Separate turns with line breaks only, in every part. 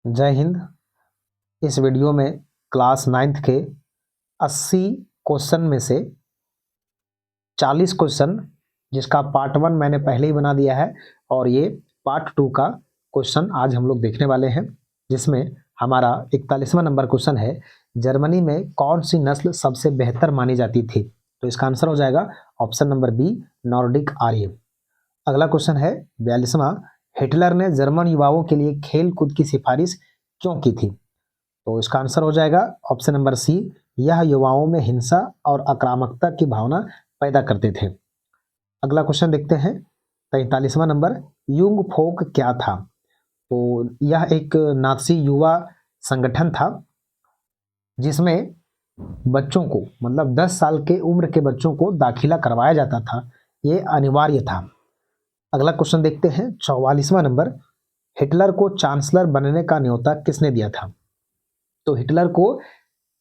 जय हिंद। इस वीडियो में क्लास 9th के 80 क्वेश्चन में से 40 क्वेश्चन, जिसका पार्ट 1 मैंने पहले ही बना दिया है, और ये पार्ट 2 का क्वेश्चन आज हम लोग देखने वाले हैं, जिसमें हमारा 41वां नंबर क्वेश्चन है, जर्मनी में कौन सी नस्ल सबसे बेहतर मानी जाती थी। तो इसका आंसर हो जाएगा ऑप्शन नंबर बी, नॉर्डिक आर्य। अगला क्वेश्चन है 42वां, हिटलर ने जर्मन युवाओं के लिए खेल कूद की सिफारिश क्यों की थी। तो इसका आंसर हो जाएगा ऑप्शन नंबर सी, यह युवाओं में हिंसा और आक्रामकता की भावना पैदा करते थे। अगला क्वेश्चन देखते हैं 43वां नंबर, युंग फोक क्या था। तो यह एक नाजी युवा संगठन था, जिसमें बच्चों को, मतलब 10 साल के उम्र के बच्चों को दाखिला करवाया जाता था, ये अनिवार्य था। अगला क्वेश्चन देखते हैं 44वां नंबर, हिटलर को चांसलर बनने का न्योता किसने दिया था। तो हिटलर को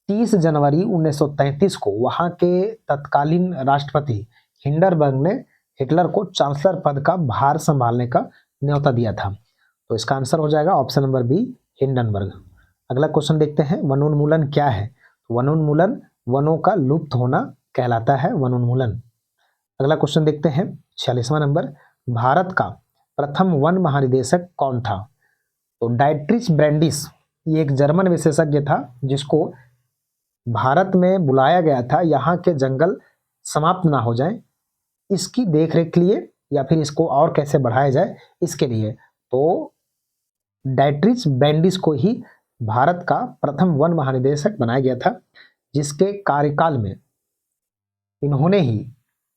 30 जनवरी 1933 को वहां के तत्कालीन राष्ट्रपति हिंडरबर्ग ने हिटलर को चांसलर पद का भार संभालने का न्योता दिया था। तो इसका आंसर हो जाएगा ऑप्शन नंबर बी, हिंडनबर्ग। अगला क्वेश्चन देखते हैं, वनोन्मूलन क्या है। वनोन्मूलन वनों का लुप्त होना कहलाता है, वनोन्मूलन। अगला क्वेश्चन देखते हैं 46वां नंबर, भारत का प्रथम वन महानिदेशक कौन था। तो डाइट्रिच ब्रैंडिस, ये एक जर्मन विशेषज्ञ था, जिसको भारत में बुलाया गया था यहाँ के जंगल समाप्त ना हो जाएं, इसकी देखरेख के लिए, या फिर इसको और कैसे बढ़ाया जाए इसके लिए। तो डाइट्रिच ब्रैंडिस को ही भारत का प्रथम वन महानिदेशक बनाया गया था, जिसके कार्यकाल में इन्होंने ही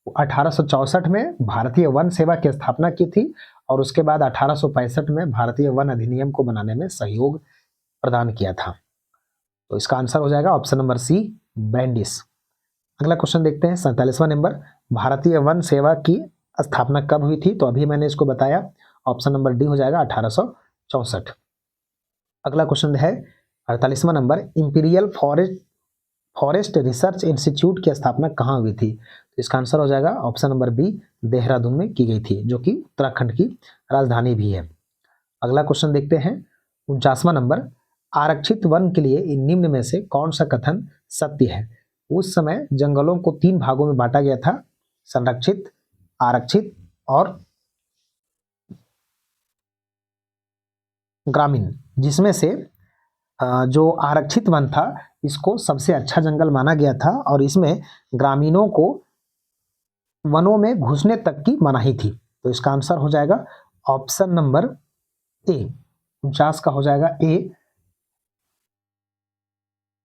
1864 में भारतीय वन सेवा की स्थापना की थी, और उसके बाद 1865 में भारतीय वन अधिनियम को बनाने में सहयोग प्रदान किया था। तो इसका आंसर हो जाएगा ऑप्शन नंबर सी, ब्रैंडिस। अगला क्वेश्चन देखते हैं 47वां नंबर, भारतीय वन सेवा की स्थापना कब हुई थी। तो अभी मैंने इसको बताया, ऑप्शन नंबर डी हो जाएगा 1864। अगला क्वेश्चन है 48वां number, imperial forest research institute की स्थापना कहाँ हुई थी। तो इसका आंसर हो जाएगा ऑप्शन नंबर बी, देहरादून में की गई थी, जो कि उत्तराखंड की राजधानी भी है। अगला क्वेश्चन देखते हैं 49वां नंबर, आरक्षित वन के लिए इन निम्न में से कौन सा कथन सत्य है। उस समय जंगलों को 3 भागों में बांटा गया था, संरक्षित, आरक्षित और ग्रामीण, जिसमें से जो आरक्षित वन था, इसको सबसे अच्छा जंगल माना गया था, और इसमें ग्रामीणों को वनों में घुसने तक की मनाही थी। तो इसका आंसर हो जाएगा ऑप्शन नंबर ए, 49 का हो जाएगा ए,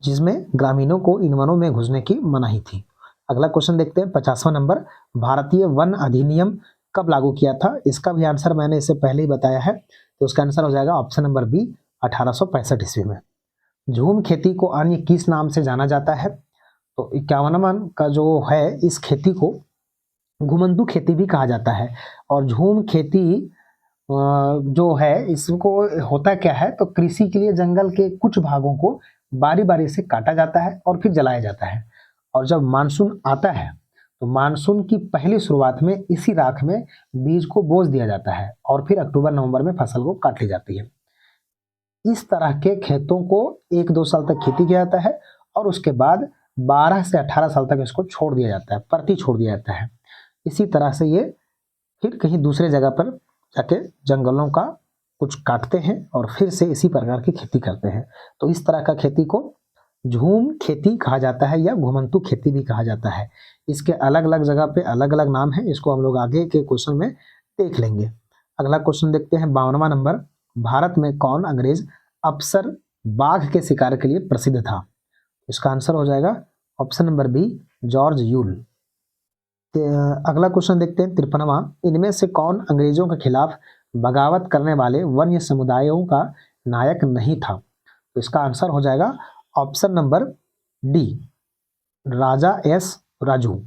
जिसमें ग्रामीणों को इन वनों में घुसने की मनाही थी। अगला क्वेश्चन देखते हैं 50वां नंबर, भारतीय वन अधिनियम कब लागू किया था। इसका भी आंसर मैंने इससे पहले ही बताया है, तो उसका आंसर हो जाएगा ऑप्शन नंबर बी, 1865 ईस्वी में। झूम खेती को अन्य किस नाम से जाना जाता है। तो 51वां का जो है, इस खेती को घुमंतू खेती भी कहा जाता है। और झूम खेती जो है, इसको होता क्या है, तो कृषि के लिए जंगल के कुछ भागों को बारी बारी से काटा जाता है और फिर जलाया जाता है, और जब मानसून आता है तो मानसून की पहली शुरुआत में इसी राख में बीज को बोझ दिया जाता है, और फिर अक्टूबर नवंबर में फसल को काट ली जाती है। इस तरह के खेतों को 1-2 साल तक खेती किया जाता है, और उसके बाद 12 से 18 साल तक इसको छोड़ दिया जाता है, परती छोड़ दिया जाता है। इसी तरह से ये फिर कहीं दूसरे जगह पर जाके जंगलों का कुछ काटते हैं और फिर से इसी प्रकार की खेती करते हैं। तो इस तरह का खेती को झूम खेती कहा जाता है, या घुमंतू खेती भी कहा जाता है। इसके अलग अलग जगह पे अलग अलग नाम है, इसको हम लोग आगे के क्वेश्चन में देख लेंगे। अगला क्वेश्चन देखते हैं 52वां नंबर, भारत में कौन अंग्रेज अफसर बाघ के शिकार के लिए प्रसिद्ध था। इसका आंसर हो जाएगा option number B, George Yule. अगला क्वेश्चन देखते हैं 53वां, इनमें से कौन अंग्रेजों के खिलाफ बगावत करने वाले वन्य समुदायों का नायक नहीं था। तो इसका आंसर हो जाएगा ऑप्शन नंबर डी, राजा एस राजू,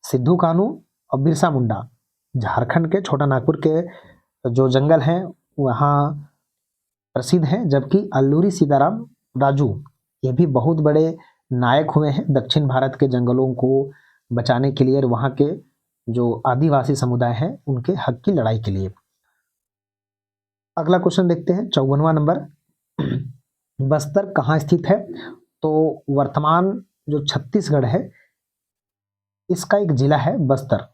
सिद्धू कानू और बिरसा मुंडा। झारखंड के छोटा नागपुर के जो जंगल हैं वहाँ प्रसिद्ध हैं, जबकि अल्लूरी सीताराम राजू ये भी बहुत बड़े नायक हुए हैं दक्षिण भारत के जंगलों को बचाने के लिए, और वहाँ के जो आदिवासी समुदाय हैं उनके हक की लड़ाई के लिए। अगला क्वेश्चन देखते हैं 54वां नंबर, बस्तर कहाँ स्थित है? तो वर्तमान जो छत्तीसगढ़ है इसका एक जिला है बस्तर,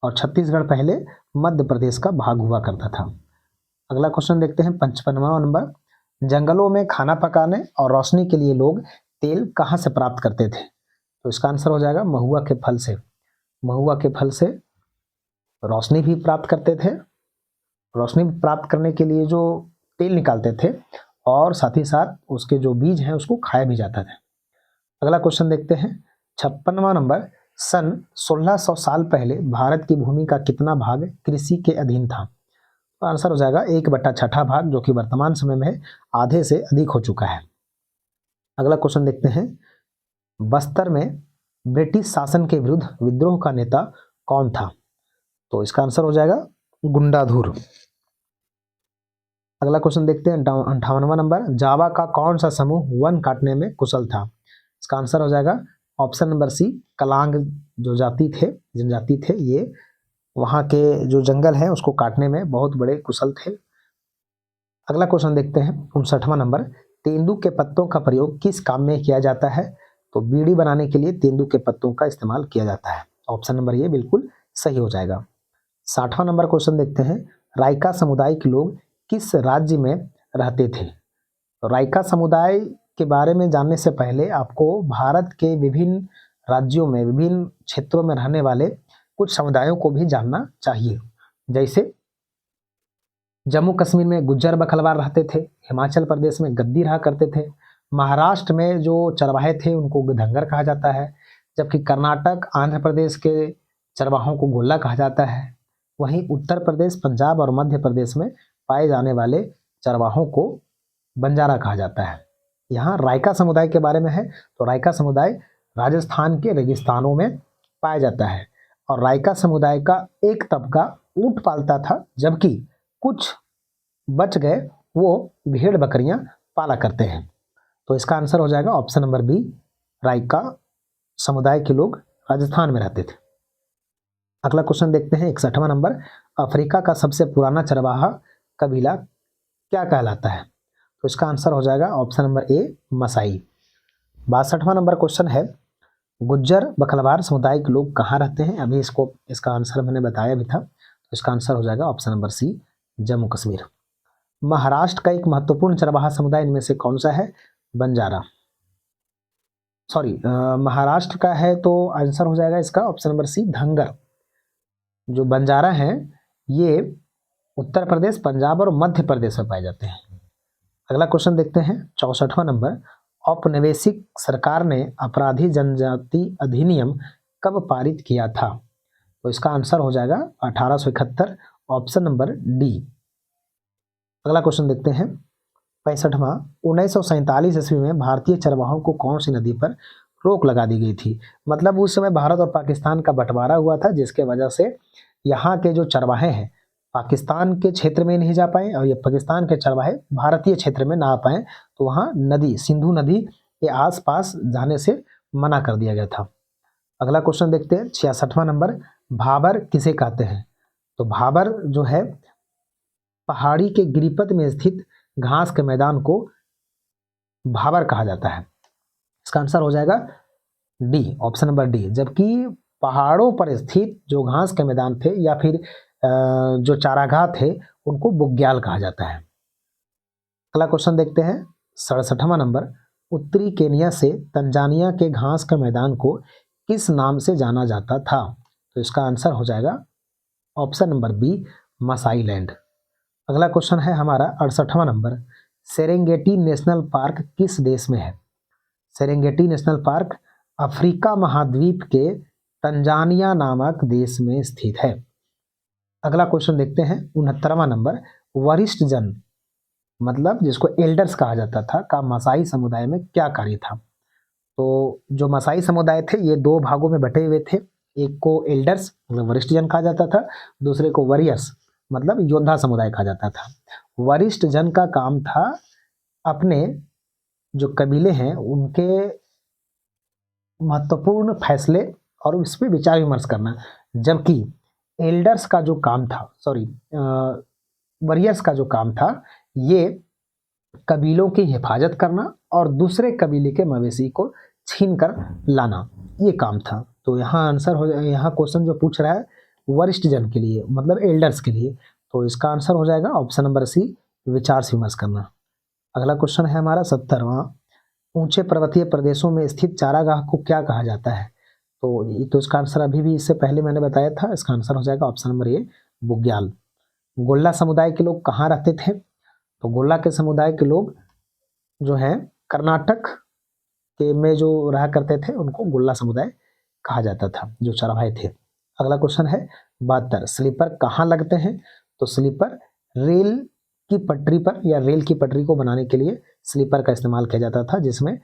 और छत्तीसगढ़ पहले मध्य प्रदेश का भाग हुआ करता था। अगला क्वेश्चन देखते हैं 55वां नंबर, जंगलों में खाना पकाने और रोशनी के लिए लोग तेल कहाँ से प्राप्त करते थे? तो इसका आंसर हो जाएगा महुआ के फल से। महुआ के फल से रोशनी भी प्राप्त करते थे, रोशनी प्राप्त करने के लिए जो तेल निकालते थे, और साथ ही साथ उसके जो बीज हैं उसको खाया भी जाता था। अगला क्वेश्चन देखते हैं 56वां नंबर, सन 1600 साल पहले भारत की भूमि का कितना भाग कृषि के अधीन था? तो आंसर हो जाएगा 1/6 भाग, जो कि वर्तमान समय में आधे से अधिक हो चुका है। अगला क्वेश्चन देखते हैं, बस्तर में ब्रिटिश शासन के विरुद्ध विद्रोह का नेता कौन था? तो इसका आंसर हो जाएगा गुंडाधुर। अगला क्वेश्चन देखते हैं 58वां नंबर, जावा का कौन सा समूह वन काटने में कुशल था? इसका आंसर हो जाएगा ऑप्शन नंबर सी, कलांग जो जनजाति थे ये वहाँ के जो जंगल है उसको काटने में बहुत बड़े कुशल थे। अगला क्वेश्चन देखते हैं 59वां नंबर, तेंदू के पत्तों का प्रयोग किस काम में किया जाता है? तो बीड़ी बनाने के लिए तेंदू के पत्तों का इस्तेमाल किया जाता है। ऑप्शन नंबर ये बिल्कुल सही हो जाएगा। 60वां नंबर क्वेश्चन देखते हैं, राइका समुदाय के लोग किस राज्य में रहते थे? तो राइका समुदाय के बारे में जानने से पहले आपको भारत के विभिन्न राज्यों में विभिन्न क्षेत्रों में रहने वाले कुछ समुदायों को भी जानना चाहिए। जैसे जम्मू कश्मीर में गुज्जर बकलवार रहते थे, हिमाचल प्रदेश में गद्दी रहा करते थे, महाराष्ट्र में जो चरवाहे थे उनको धंगर कहा जाता है, जबकि कर्नाटक आंध्र प्रदेश के चरवाहों को गोल्ला कहा जाता है। वहीं उत्तर प्रदेश, पंजाब और मध्य प्रदेश में पाए जाने वाले चरवाहों को बंजारा कहा जाता है। यहाँ राइका समुदाय के बारे में है, तो राइका समुदाय राजस्थान के रेगिस्तानों में पाया जाता है, और राइका समुदाय का एक तबका ऊंट पालता था, जबकि कुछ बच गए वो भेड़ बकरियां पाला करते हैं। तो इसका आंसर हो जाएगा ऑप्शन नंबर बी, राइका समुदाय के लोग राजस्थान में रहते थे। अगला क्वेश्चन देखते हैं 61वां नंबर, अफ्रीका का सबसे पुराना चरवाहा कबीला क्या कहलाता है? तो इसका आंसर हो जाएगा ऑप्शन नंबर ए, मसाई। 62वां नंबर क्वेश्चन है, गुज्जर बकलवार समुदाय के लोग कहाँ रहते हैं? अभी इसका आंसर मैंने बताया भी था, तो इसका आंसर हो जाएगा option number C, Jammu Kashmir. Maharashtra का एक महत्वपूर्ण चरवाहा समुदाय इनमें से कौन सा है? बंजारा। महाराष्ट्र का है, तो आंसर हो जाएगा इसका ऑप्शन नंबर सी, धंगर। जो बंजारा हैं ये उत्तर प्रदेश, पंजाब और मध्य प्रदेश में पाए जाते हैं। अगला क्वेश्चन देखते हैं 64वां नंबर, औपनिवेशिक सरकार ने अपराधी जनजाति अधिनियम कब पारित किया था? तो इसका आंसर हो जाएगा 1871, ऑप्शन नंबर डी। अगला क्वेश्चन देखते हैं 65वां, 1947 ईस्वी में भारतीय चरवाहों को कौन सी नदी पर रोक लगा दी गई थी? मतलब उस समय भारत और पाकिस्तान का बंटवारा हुआ था, जिसके वजह से यहाँ के जो चरवाहे हैं पाकिस्तान के क्षेत्र में नहीं जा पाए, और ये पाकिस्तान के चरवाहे भारतीय क्षेत्र में ना आ पाए, तो वहाँ नदी, सिंधु नदी के आसपास जाने से मना कर दिया गया था। अगला क्वेश्चन देखते हैं 66वां नंबर, भाबर किसे कहते हैं? तो भाबर जो है पहाड़ी के गिरिपथ में स्थित घास के मैदान को भाबर कहा जाता है। इसका आंसर हो जाएगा डी, ऑप्शन नंबर डी। जबकि पहाड़ों पर स्थित जो घास के मैदान थे या फिर जो चारागाह थे उनको बुग्याल कहा जाता है। अगला क्वेश्चन देखते हैं 67वां नंबर, उत्तरी केनिया से तंजानिया के घास के मैदान को किस नाम से जाना जाता था? तो इसका आंसर हो जाएगा option number B, Masai land. अगला क्वेश्चन है हमारा 68वां नंबर, सेरेंगेटी नेशनल पार्क किस देश में है? सेरेंगेटी नेशनल पार्क अफ्रीका महाद्वीप के तंजानिया नामक देश में स्थित है। अगला क्वेश्चन देखते हैं 69वां नंबर, वरिष्ठ जन मतलब जिसको एल्डर्स कहा जाता था का मसाई समुदाय में क्या कार्य था? तो जो मसाई समुदाय थे ये दो भागों में बटे हुए थे, एक को एल्डर्स मतलब वरिष्ठ जन कहा जाता था, दूसरे को वरियर्स मतलब योद्धा समुदाय कहा जाता था। वरिष्ठ जन का काम था अपने जो कबीले हैं उनके महत्वपूर्ण फैसले और उस पर विचार विमर्श करना, जबकि एल्डर्स का जो काम था वरियर्स का जो काम था ये कबीलों की हिफाजत करना और दूसरे कबीले के मवेशी को छीन कर लाना, ये काम था। तो यहाँ आंसर हो जाएगा, यहाँ क्वेश्चन जो पूछ रहा है वरिष्ठ जन के लिए, मतलब एल्डर्स के लिए, तो इसका आंसर हो जाएगा ऑप्शन नंबर सी, विचार विमर्श करना। अगला क्वेश्चन है हमारा 70वां, ऊंचे पर्वतीय प्रदेशों में स्थित चारागाह को क्या कहा जाता है? तो इसका आंसर अभी भी इससे पहले मैंने बताया था, इसका आंसर हो जाएगा ऑप्शन नंबर ए, बुग्याल। गोल्ला समुदाय के लोग कहाँ रहते थे? तो गोल्ला के समुदाय के लोग जो है कर्नाटक के में जो रहा करते थे उनको गोल्ला समुदाय कहा जाता था, जो चरवाहे थे। अगला क्वेश्चन है 72, स्लीपर कहाँ लगते हैं? तो स्लीपर रेल की पटरी पर या रेल की पटरी को बनाने के लिए स्लीपर का इस्तेमाल किया जाता था, जिसमें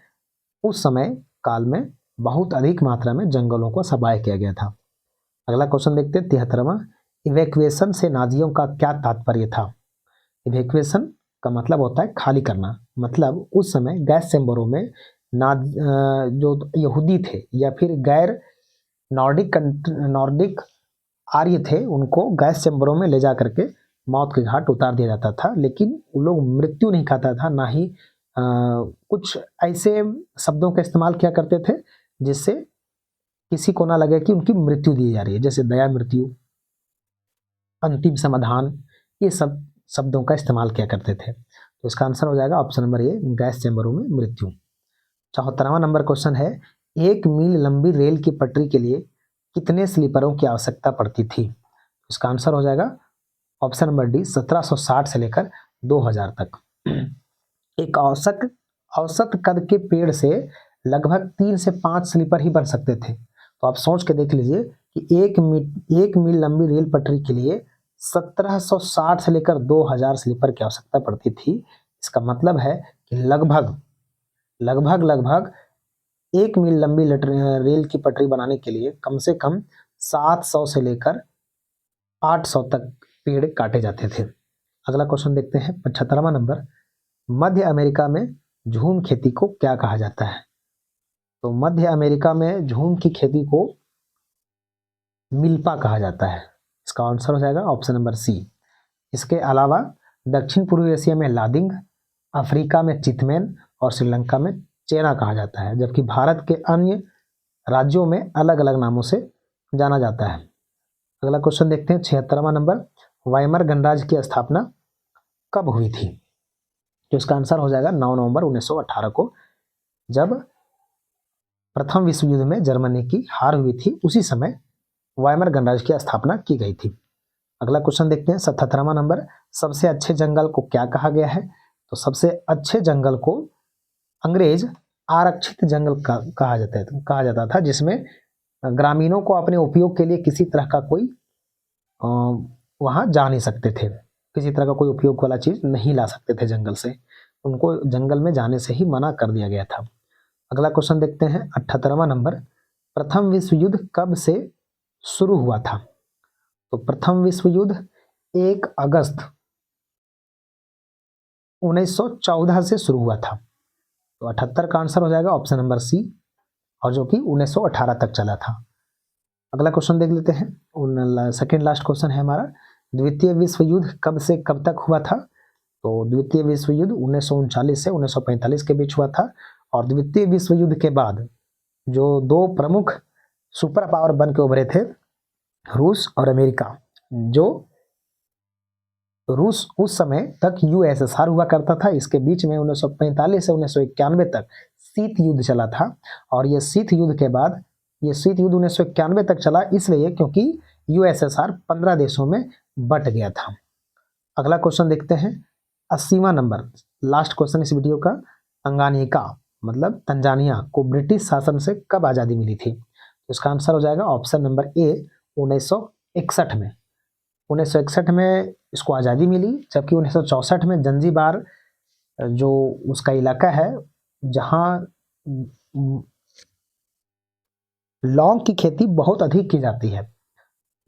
उस समय काल में बहुत अधिक मात्रा में जंगलों को सफाया किया गया था। अगला क्वेश्चन देखते हैं 73वां, इवैक्यूएशन से नाजियों का क्या तात्पर्य था? इवैक्यूएशन का मतलब होता है खाली करना, मतलब उस समय गैस चैम्बरों में जो यहूदी थे या फिर गैर नॉर्डिक आर्य थे, उनको गैस चैम्बरों में ले जा करके मौत के घाट उतार दिया जाता था, लेकिन वो लोग मृत्यु नहीं खाता था, ना ही कुछ ऐसे शब्दों का इस्तेमाल किया करते थे जिससे किसी को ना लगे कि उनकी मृत्यु दी जा रही है, जैसे दया मृत्यु, अंतिम समाधान, ये सब शब्दों का इस्तेमाल किया करते थे। तो इसका आंसर हो जाएगा ऑप्शन नंबर ए, गैस चैम्बरों में मृत्यु। 74वां नंबर क्वेश्चन है, 1 मील लंबी रेल की पटरी के लिए कितने स्लीपरों की आवश्यकता पड़ती थी? इसका आंसर हो जाएगा ऑप्शन नंबर डी, 1760 से लेकर 2000 तक। एक औसत कद के पेड़ से लगभग 3 से 5 स्लीपर ही बन सकते थे। तो आप सोच के देख लीजिए कि 1 मील लंबी रेल पटरी के लिए 1760 से लेकर 2000 स्लीपर की आवश्यकता पड़ती थी। इसका मतलब है कि लगभग 1 मील लंबी रेल की पटरी बनाने के लिए कम से कम 700 से लेकर 800 तक पेड़ काटे जाते थे। अगला क्वेश्चन देखते हैं 75वां नंबर, मध्य अमेरिका में झूम खेती को क्या कहा जाता है? तो मध्य अमेरिका में झूम की खेती को मिल्पा कहा जाता है। इसका आंसर हो जाएगा ऑप्शन नंबर सी। इसके अलावा दक्षिण पूर्वी एशिया में लादिंग, अफ्रीका में चितमैन और श्रीलंका में चेना कहा जाता है, जबकि भारत के अन्य राज्यों में अलग अलग नामों से जाना जाता है। अगला क्वेश्चन देखते हैं 76वां नंबर, वाइमर गणराज्य की स्थापना कब हुई थी? तो इसका आंसर हो जाएगा 9 नवंबर 1918 को, जब प्रथम विश्व युद्ध में जर्मनी की हार हुई थी, उसी समय वाइमर गणराज्य की स्थापना की गई थी। अगला क्वेश्चन देखते हैं 77वां नंबर, सबसे अच्छे जंगल को क्या कहा गया है? तो सबसे अच्छे जंगल को अंग्रेज आरक्षित जंगल कहा जाता था, जिसमें ग्रामीणों को अपने उपयोग के लिए किसी तरह का कोई वहां जा नहीं सकते थे, किसी तरह का कोई उपयोग वाला चीज नहीं ला सकते थे जंगल से, उनको जंगल में जाने से ही मना कर दिया गया था। अगला क्वेश्चन देखते हैं 78वां नंबर, प्रथम विश्व युद्ध कब से शुरू हुआ था? तो प्रथम विश्व युद्ध 1 अगस्त 1914 से शुरू हुआ था। तो 78 का आंसर हो जाएगा ऑप्शन नंबर सी, और जो कि 1918 तक चला था। अगला क्वेश्चन देख लेते हैं, सेकेंड लास्ट क्वेश्चन है हमारा, द्वितीय विश्व युद्ध कब से कब तक हुआ था? तो द्वितीय विश्व युद्ध 1939 से 1945 के बीच हुआ था, और द्वितीय विश्व युद्ध के बाद जो 2 प्रमुख सुपर पावर बन के उभरे थे, रूस और अमेरिका, जो रूस उस समय तक यूएसएसआर हुआ करता था, इसके बीच में 1945 से 1991 तक शीत युद्ध चला था, और ये शीत युद्ध के बाद, ये शीत युद्ध 1991 तक चला इसलिए क्योंकि यूएसएसआर 15 देशों में बट गया था। अगला क्वेश्चन देखते हैं 80वां नंबर, लास्ट क्वेश्चन इस वीडियो का, तंगानिका मतलब तंजानिया को ब्रिटिश शासन से कब आज़ादी मिली थी? तो इसका आंसर हो जाएगा ऑप्शन नंबर ए, 1961 में। 1961 में इसको आज़ादी मिली, जबकि 1964 में जंजीबार जो उसका इलाका है जहाँ लौंग की खेती बहुत अधिक की जाती है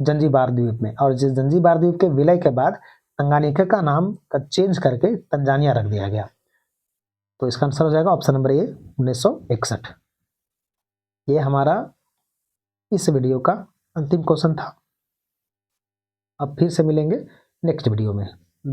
जंजीबार द्वीप में, और जिस जंजीबार द्वीप के विलय के बाद तंगानिका का नाम का चेंज करके तंजानिया रख दिया गया। तो इसका आंसर हो जाएगा ऑप्शन नंबर ए, 1961। ये हमारा इस वीडियो का अंतिम क्वेश्चन था। अब फिर से मिलेंगे नेक्स्ट वीडियो में।